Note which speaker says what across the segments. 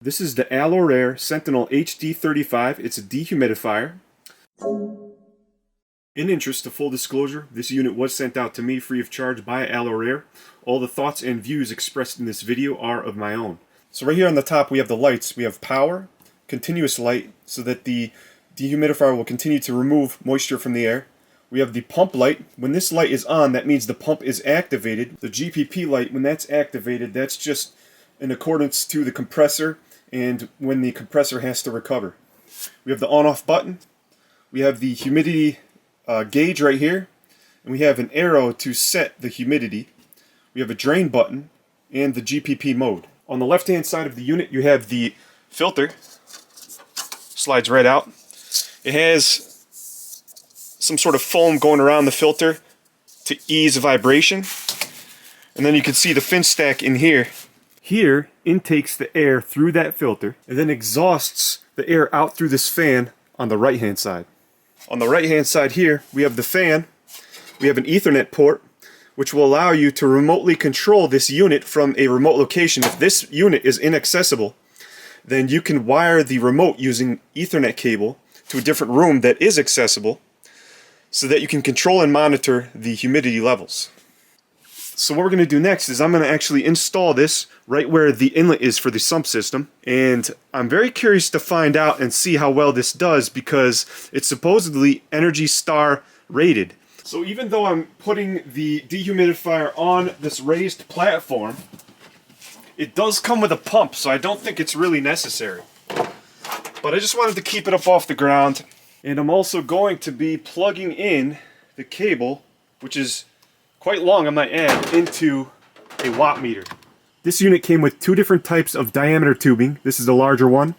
Speaker 1: This is the Alorair Sentinel HD35. It's a dehumidifier. In interest of full disclosure, this unit was sent out to me free of charge by Alorair. All the thoughts and views expressed in this video are of my own. So right here on the top we have the lights. We have power, continuous light, so that the dehumidifier will continue to remove moisture from the air. We have the pump light. When this light is on, that means the pump is activated. The GPP light, when that's activated, that's just in accordance to the compressor and when the compressor has to recover. We have the on-off button. We have the humidity gauge right here, and we have an arrow to set the humidity. We have a drain button and the GPP mode. On the left-hand side of the unit, you have the filter. Slides right out. It has some sort of foam going around the filter to ease vibration. And then you can see the fin stack in here. Here, intakes the air through that filter and then exhausts the air out through this fan on the right-hand side. On the right-hand side here, we have the fan. We have an Ethernet port, which will allow you to remotely control this unit from a remote location. If this unit is inaccessible, then you can wire the remote using Ethernet cable to a different room that is accessible so that you can control and monitor the humidity levels. So what we're going to do next is I'm going to actually install this right where the inlet is for the sump system, and I'm very curious to find out and see how well this does because it's supposedly Energy Star rated. So even though I'm putting the dehumidifier on this raised platform, it does come with a pump, so I don't think it's really necessary. But I just wanted to keep it up off the ground, and I'm also going to be plugging in the cable, which is quite long, I might add, into a watt meter. This unit came with two different types of diameter tubing. This is the larger one,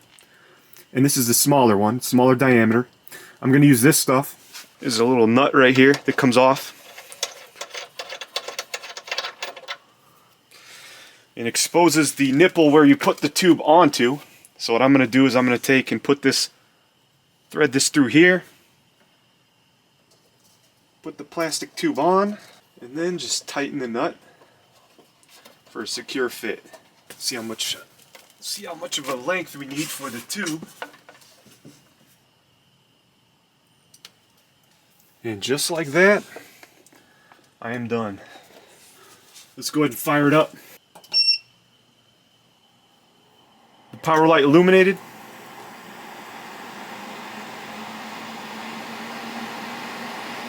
Speaker 1: and this is the smaller one, smaller diameter. I'm going to use this stuff. There's a little nut right here that comes off and exposes the nipple where you put the tube onto. So what I'm going to do is I'm going to take and thread this through here, put the plastic tube on, and then just tighten the nut for a secure fit. See how much of a length we need for the tube. And just like that, I am done. Let's go ahead and fire it up. The power light illuminated.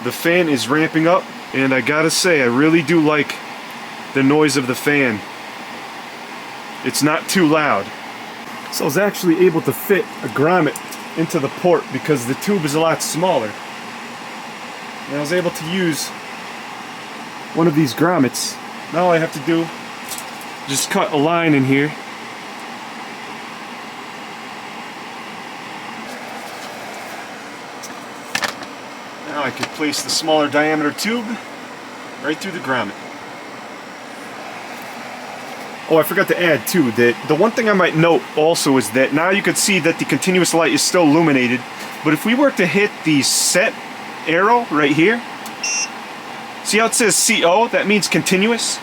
Speaker 1: The fan is ramping up. And I gotta say, I really do like the noise of the fan. It's not too loud. So I was actually able to fit a grommet into the port because the tube is a lot smaller. And I was able to use one of these grommets. Now all I have to do is just cut a line in here. Now I can place the smaller diameter tube right through the grommet. Oh, I forgot to add too that the one thing I might note also is that now you can see that the continuous light is still illuminated, but if we were to hit the set arrow right here, see how it says CO? That means continuous.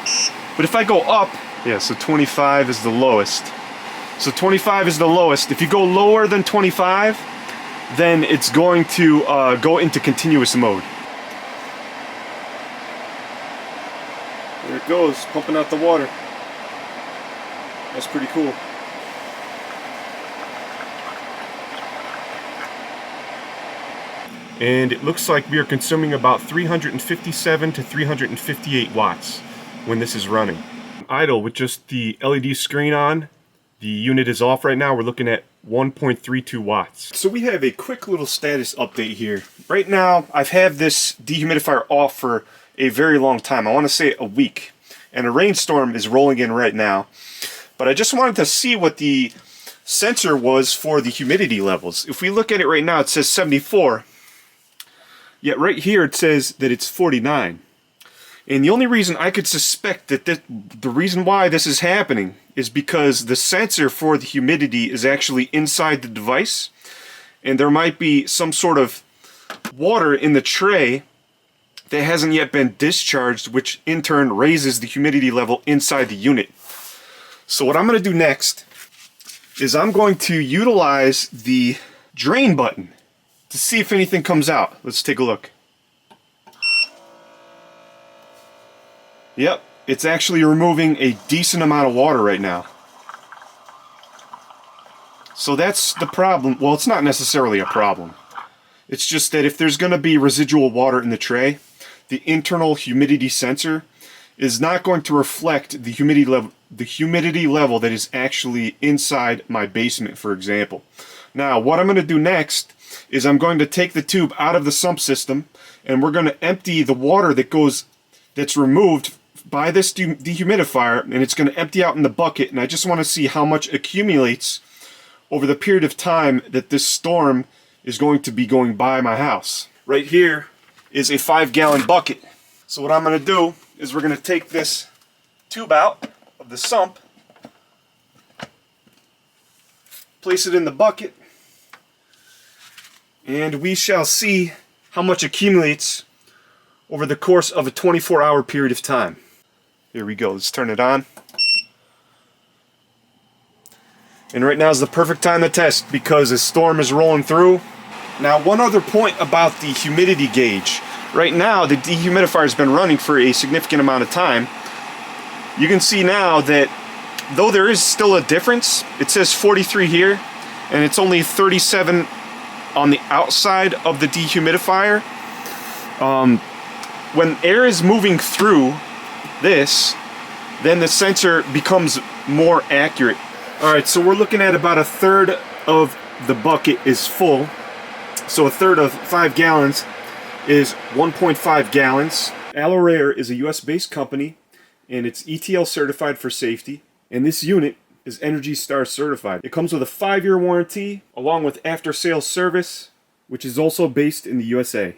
Speaker 1: But if I go up, yeah, so 25 is the lowest. So 25 is the lowest. If you go lower than 25, then it's going to go into continuous mode. There it goes, pumping out the water. That's pretty cool. And it looks like we are consuming about 357 to 358 watts when this is running. Idle with just the LED screen on. The unit is off right now. We're looking at 1.32 watts. So we have a quick little status update here. Right now, I've had this dehumidifier off for a very long time. I want to say a week. And a rainstorm is rolling in right now. But I just wanted to see what the sensor was for the humidity levels. If we look at it right now, it says 74. Yet right here it says that it's 49. And the only reason I could suspect that the reason why this is happening is because the sensor for the humidity is actually inside the device, and there might be some sort of water in the tray that hasn't yet been discharged, which in turn raises the humidity level inside the unit. So what I'm going to do next is I'm going to utilize the drain button to see if anything comes out. Let's take a look. Yep, it's actually removing a decent amount of water right now. So that's the problem. Well, it's not necessarily a problem. It's just that if there's going to be residual water in the tray, the internal humidity sensor is not going to reflect the humidity level that is actually inside my basement, for example. Now, what I'm going to do next is I'm going to take the tube out of the sump system, and we're going to empty the water that's removed by this dehumidifier, and it's going to empty out in the bucket, and I just want to see how much accumulates over the period of time that this storm is going to be going by my house. Right here is a 5-gallon bucket. So what I'm going to do is we're going to take this tube out of the sump, place it in the bucket, and we shall see how much accumulates over the course of a 24-hour period of time. Here we go. Let's turn it on. And right now is the perfect time to test because the storm is rolling through. Now, one other point about the humidity gauge. Right now, the dehumidifier has been running for a significant amount of time. You can see now that though there is still a difference, it says 43 here, and it's only 37 on the outside of the dehumidifier. When air is moving through this, then the sensor becomes more accurate. Alright, so we're looking at about a third of the bucket is full. So a third of 5 gallons is 1.5 gallons. Alorair is a US-based company, and it's Etl Certified for safety. And this unit is Energy Star certified. It comes with a 5-year warranty, along with after-sales service, which is also based in the USA.